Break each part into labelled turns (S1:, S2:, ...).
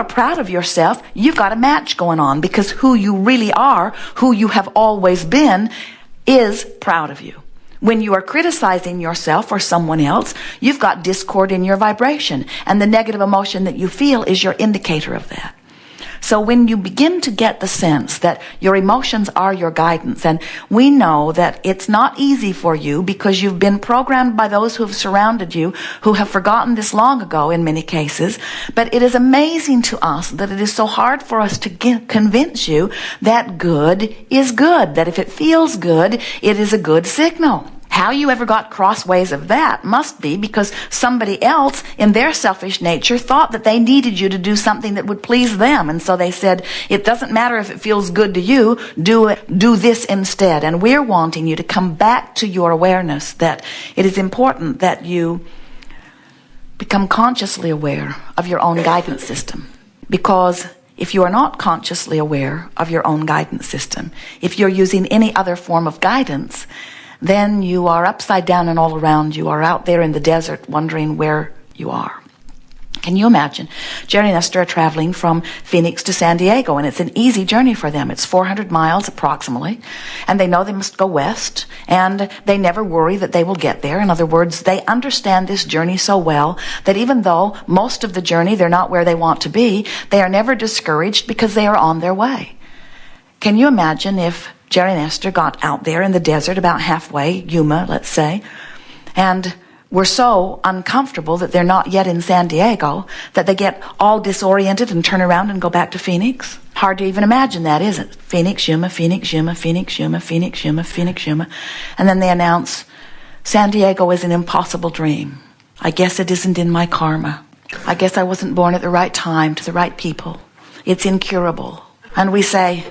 S1: are proud of yourself, you've got a match going on, because who you really are, who you have always been, is proud of you. When you are criticizing yourself or someone else, you've got discord in your vibration, and the negative emotion that you feel is your indicator of that. So when you begin to get the sense that your emotions are your guidance, and we know that it's not easy for you because you've been programmed by those who have surrounded you, who have forgotten this long ago in many cases, but it is amazing to us that it is so hard for us to convince you that good is good, that if it feels good, it is a good signal. How you ever got crossways of that must be because somebody else in their selfish nature thought that they needed you to do something that would please them. And so they said, it doesn't matter if it feels good to you, do this instead. And we're wanting you to come back to your awareness that it is important that you become consciously aware of your own guidance system. Because if you are not consciously aware of your own guidance system, if you're using any other form of guidance, then you are upside down and all around. You are out there in the desert wondering where you are. Can you imagine? Jerry and Esther are traveling from Phoenix to San Diego, and it's an easy journey for them. It's 400 miles approximately, and they know they must go west, and they never worry that they will get there. In other words, they understand this journey so well that even though most of the journey they're not where they want to be, they are never discouraged because they are on their way. Can you imagine if Jerry and Esther got out there in the desert about halfway, Yuma, let's say, and were so uncomfortable that they're not yet in San Diego, that they get all disoriented and turn around and go back to Phoenix? Hard to even imagine that, isn't it? Phoenix, Yuma, Phoenix, Yuma, Phoenix, Yuma, Phoenix, Yuma, Phoenix, Yuma. And then they announce, San Diego is an impossible dream. I guess it isn't in my karma. I guess I wasn't born at the right time to the right people. It's incurable. And we say,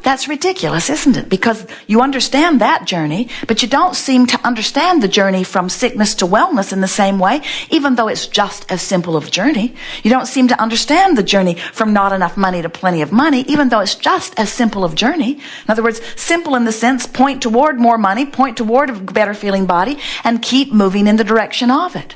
S1: that's ridiculous, isn't it? Because you understand that journey, but you don't seem to understand the journey from sickness to wellness in the same way, even though it's just as simple of a journey. You don't seem to understand the journey from not enough money to plenty of money, even though it's just as simple of journey. In other words, simple in the sense, point toward more money, point toward a better feeling body, and keep moving in the direction of it.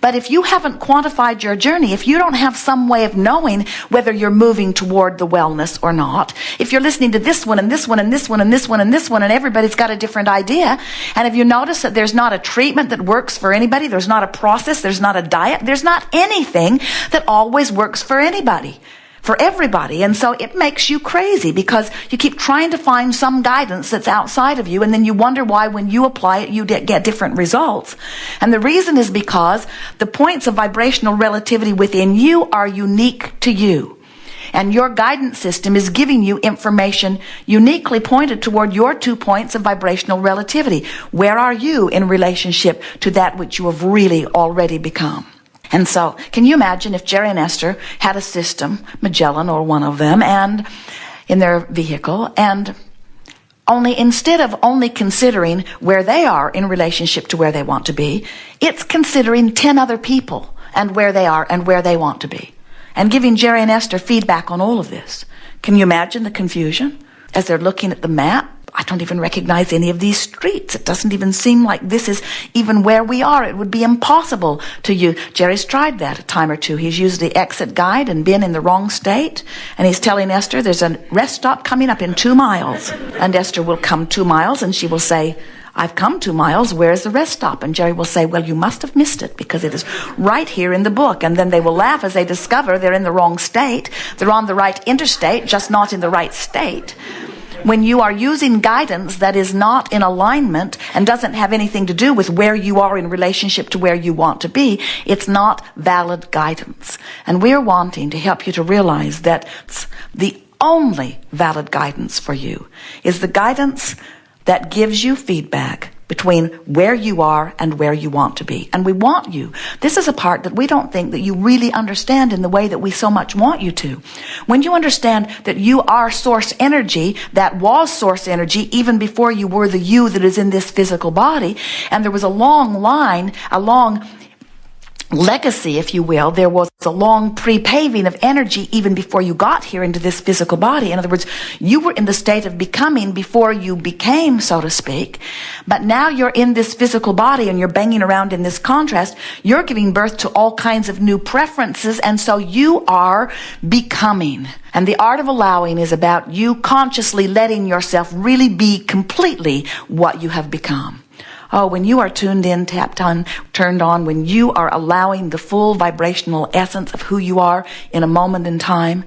S1: But if you haven't quantified your journey, if you don't have some way of knowing whether you're moving toward the wellness or not, if you're listening to this one and this one and this one and this one and this one and everybody's got a different idea, and if you notice that there's not a treatment that works for anybody, there's not a process, there's not a diet, there's not anything that always works for anybody, for everybody. And so it makes you crazy because you keep trying to find some guidance that's outside of you, and then you wonder why when you apply it you get different results. And the reason is because the points of vibrational relativity within you are unique to you. And your guidance system is giving you information uniquely pointed toward your 2 points of vibrational relativity. Where are you in relationship to that which you have really already become? And so, can you imagine if Jerry and Esther had a system, Magellan or one of them, and in their vehicle, and instead of only considering where they are in relationship to where they want to be, it's considering 10 other people and where they are and where they want to be, and giving Jerry and Esther feedback on all of this. Can you imagine the confusion as they're looking at the map? I don't even recognize any of these streets. It doesn't even seem like this is even where we are. It would be impossible to use. Jerry's tried that a time or two. He's used the exit guide and been in the wrong state. And he's telling Esther there's a rest stop coming up in 2 miles. And Esther will come 2 miles and she will say, I've come 2 miles. Where's the rest stop? And Jerry will say, well, you must have missed it because it is right here in the book. And then they will laugh as they discover they're in the wrong state. They're on the right interstate, just not in the right state. When you are using guidance that is not in alignment and doesn't have anything to do with where you are in relationship to where you want to be, it's not valid guidance. And we're wanting to help you to realize that the only valid guidance for you is the guidance that gives you feedback between where you are and where you want to be. And we want you. This is a part that we don't think that you really understand in the way that we so much want you to. When you understand that you are source energy, that was source energy even before you were the you that is in this physical body, and there was a long legacy, if you will. There was a long pre-paving of energy even before you got here into this physical body. In other words, you were in the state of becoming before you became, so to speak. But now you're in this physical body and you're banging around in this contrast. You're giving birth to all kinds of new preferences, and so you are becoming. And the art of allowing is about you consciously letting yourself really be completely what you have become. Oh, when you are tuned in, tapped on, turned on, when you are allowing the full vibrational essence of who you are in a moment in time,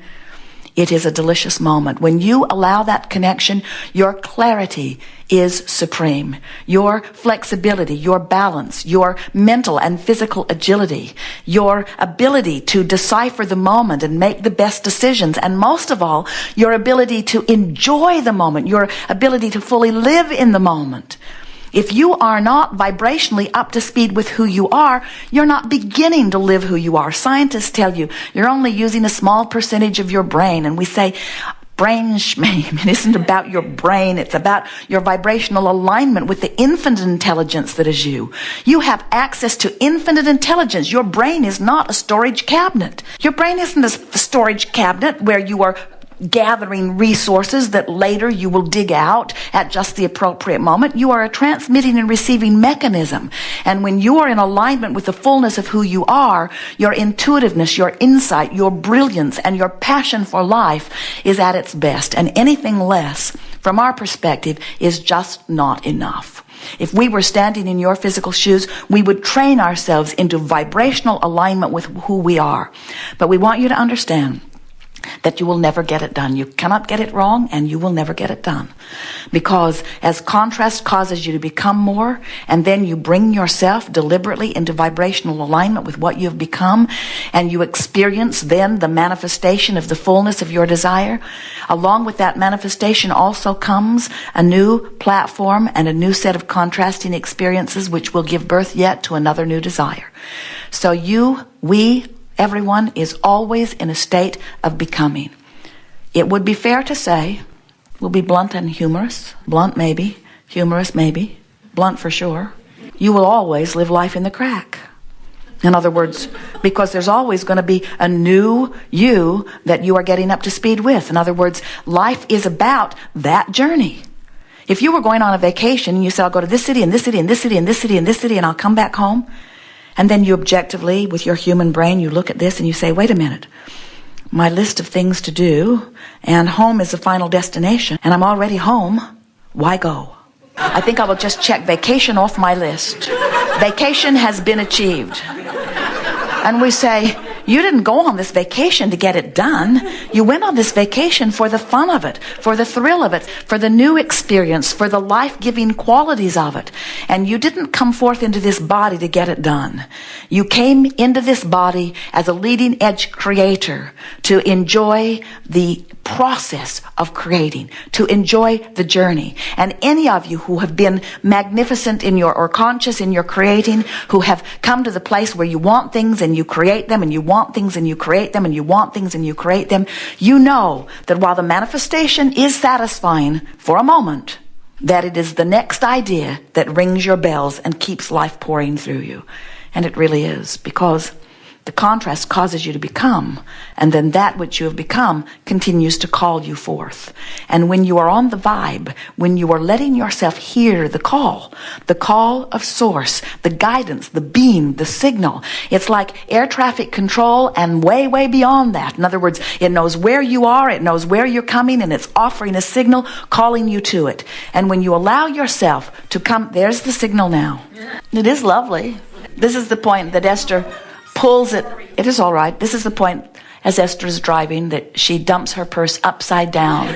S1: it is a delicious moment. When you allow that connection, your clarity is supreme. Your flexibility, your balance, your mental and physical agility, your ability to decipher the moment and make the best decisions, and most of all, your ability to enjoy the moment, your ability to fully live in the moment. If you are not vibrationally up to speed with who you are, you're not beginning to live who you are. Scientists tell you you're only using a small percentage of your brain, and we say brain schmame. It isn't about your brain. It's about your vibrational alignment with the infinite intelligence that is you. You have access to infinite intelligence. Your brain is not a storage cabinet. Your brain isn't a storage cabinet where you are gathering resources that later you will dig out at just the appropriate moment. You are a transmitting and receiving mechanism. And when you are in alignment with the fullness of who you are, your intuitiveness, your insight, your brilliance, and your passion for life is at its best. And anything less, from our perspective, is just not enough. If we were standing in your physical shoes, we would train ourselves into vibrational alignment with who we are. But we want you to understand that you will never get it done. You cannot get it wrong, and you will never get it done. Because as contrast causes you to become more, and then you bring yourself deliberately into vibrational alignment with what you've become, and you experience then the manifestation of the fullness of your desire, along with that manifestation also comes a new platform and a new set of contrasting experiences which will give birth yet to another new desire. So everyone is always in a state of becoming. It would be fair to say, we'll be blunt and humorous. Blunt maybe, humorous maybe, blunt for sure. You will always live life in the crack. In other words, because there's always going to be a new you that you are getting up to speed with. In other words, life is about that journey. If you were going on a vacation and you said, I'll go to this city and this city and this city and this city and this city and I'll come back home, and then you objectively, with your human brain, you look at this and you say, wait a minute, my list of things to do, and home is the final destination, and I'm already home, why go? I think I will just check vacation off my list. Vacation has been achieved. And we say, you didn't go on this vacation to get it done. You went on this vacation for the fun of it, for the thrill of it, for the new experience, for the life-giving qualities of it. And you didn't come forth into this body to get it done. You came into this body as a leading edge creator to enjoy the process of creating, to enjoy the journey. And any of you who have been magnificent in your, or conscious in your creating, who have come to the place where you want things and you create them, and you want things and you create them, and you want things and you create them, you know that while the manifestation is satisfying for a moment, that it is the next idea that rings your bells and keeps life pouring through you. And it really is, because the contrast causes you to become, and then that which you have become continues to call you forth. And when you are on the vibe, when you are letting yourself hear the call of source, the guidance, the beam, the signal, it's like air traffic control and way, way beyond that. In other words, it knows where you are, it knows where you're coming, and it's offering a signal, calling you to it. And when you allow yourself to come, there's the signal now. It is lovely. This is the point that Esther pulls it. It is all right. This is the point, as Esther is driving, that she dumps her purse upside down.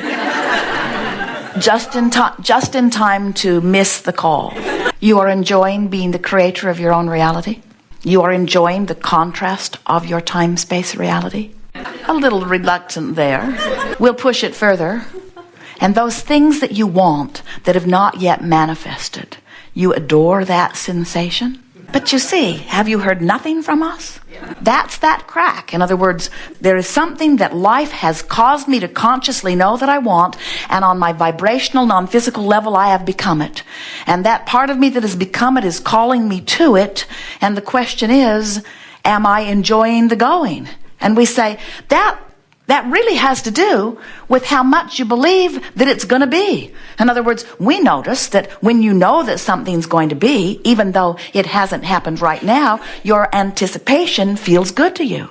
S1: just in time to miss the call. You are enjoying being the creator of your own reality. You are enjoying the contrast of your time-space reality. A little reluctant there. We'll push it further. And those things that you want that have not yet manifested, you adore that sensation. But you see, have you heard nothing from us? That's that crack. In other words, there is something that life has caused me to consciously know that I want, and on my vibrational, non-physical level, I have become it. And that part of me that has become it is calling me to it, and the question is, Am I enjoying the going? And we say, that really has to do with how much you believe that it's going to be. In other words, we notice that when you know that something's going to be, even though it hasn't happened right now, your anticipation feels good to you.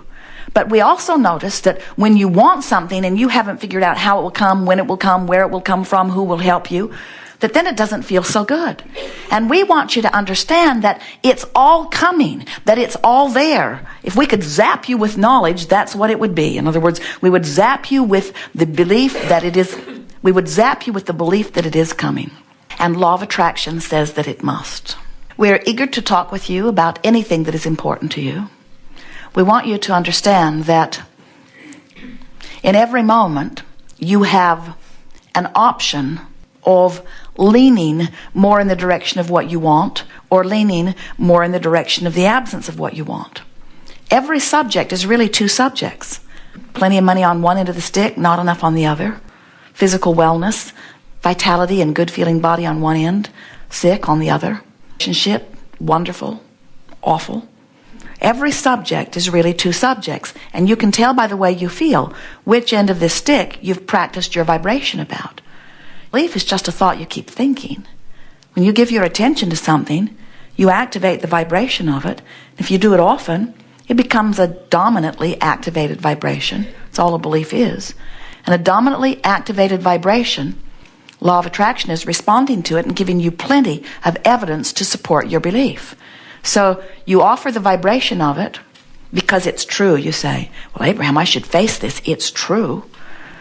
S1: But we also notice that when you want something and you haven't figured out how it will come, when it will come, where it will come from, who will help you, that then it doesn't feel so good. And we want you to understand that it's all coming, that it's all there. If we could zap you with knowledge, that's what it would be. In other words, we would zap you with the belief that it is, coming. And law of attraction says that it must. We're eager to talk with you about anything that is important to you. We want you to understand that in every moment you have an option of leaning more in the direction of what you want or leaning more in the direction of the absence of what you want. Every subject is really two subjects. Plenty of money on one end of the stick, not enough on the other. Physical wellness, vitality and good feeling body on one end, sick on the other. Relationship, wonderful, awful. Every subject is really two subjects, and you can tell by the way you feel which end of this stick you've practiced your vibration about. Belief is just a thought you keep thinking. When you give your attention to something, you activate the vibration of it. If you do it often, it becomes a dominantly activated vibration. That's all a belief is. And a dominantly activated vibration, law of attraction is responding to it and giving you plenty of evidence to support your belief. So you offer the vibration of it because it's true. You say, well, Abraham, I should face this. It's true.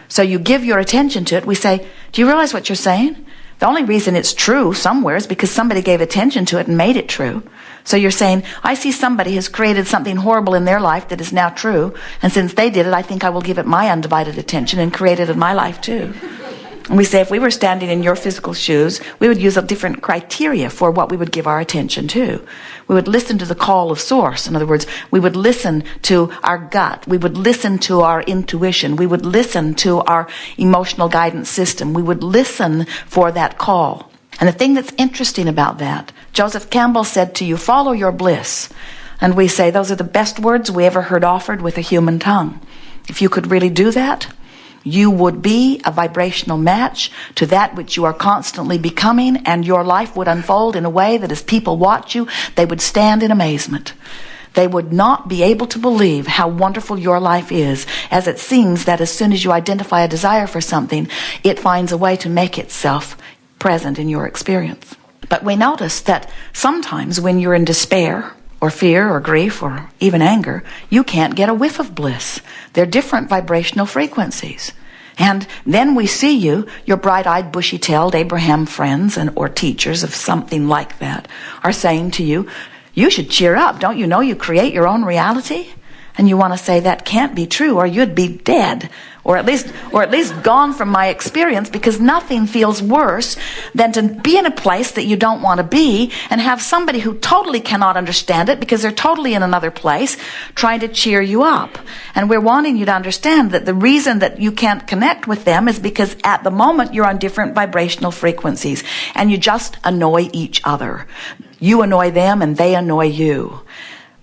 S1: So you give your attention to it. We say, do you realize what you're saying? The only reason it's true somewhere is because somebody gave attention to it and made it true. So you're saying, I see somebody has created something horrible in their life that is now true. And since they did it, I think I will give it my undivided attention and create it in my life too. And we say, if we were standing in your physical shoes, we would use a different criteria for what we would give our attention to. We would listen to the call of source. In other words, we would listen to our gut. We would listen to our intuition. We would listen to our emotional guidance system. We would listen for that call. And the thing that's interesting about that, Joseph Campbell said to you, follow your bliss. And we say, those are the best words we ever heard offered with a human tongue. If you could really do that, you would be a vibrational match to that which you are constantly becoming, and your life would unfold in a way that as people watch you, they would stand in amazement. They would not be able to believe how wonderful your life is, as it seems that as soon as you identify a desire for something, it finds a way to make itself present in your experience. But we notice that sometimes when you're in despair, or fear, or grief, or even anger, you can't get a whiff of bliss. They're different vibrational frequencies. And then we see you, your bright-eyed, bushy-tailed Abraham friends or teachers of something like that are saying to you, you should cheer up. Don't you know you create your own reality? And you want to say that can't be true, or you'd be dead, or at least gone from my experience, because nothing feels worse than to be in a place that you don't want to be and have somebody who totally cannot understand it because they're totally in another place trying to cheer you up. And we're wanting you to understand that the reason that you can't connect with them is because at the moment you're on different vibrational frequencies and you just annoy each other. You annoy them and they annoy you.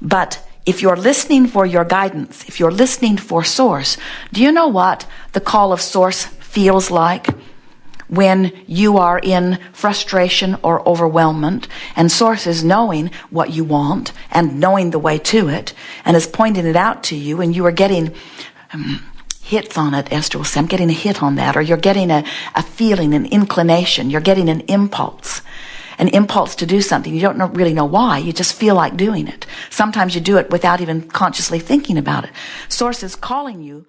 S1: But if you're listening for your guidance, if you're listening for source, do you know what the call of source feels like when you are in frustration or overwhelmment, and source is knowing what you want and knowing the way to it and is pointing it out to you, and you are getting hits on it. Esther will say, I'm getting a hit on that, or you're getting a feeling, an inclination, you're getting an impulse to do something. You don't really know why. You just feel like doing it. Sometimes you do it without even consciously thinking about it. Source is calling you.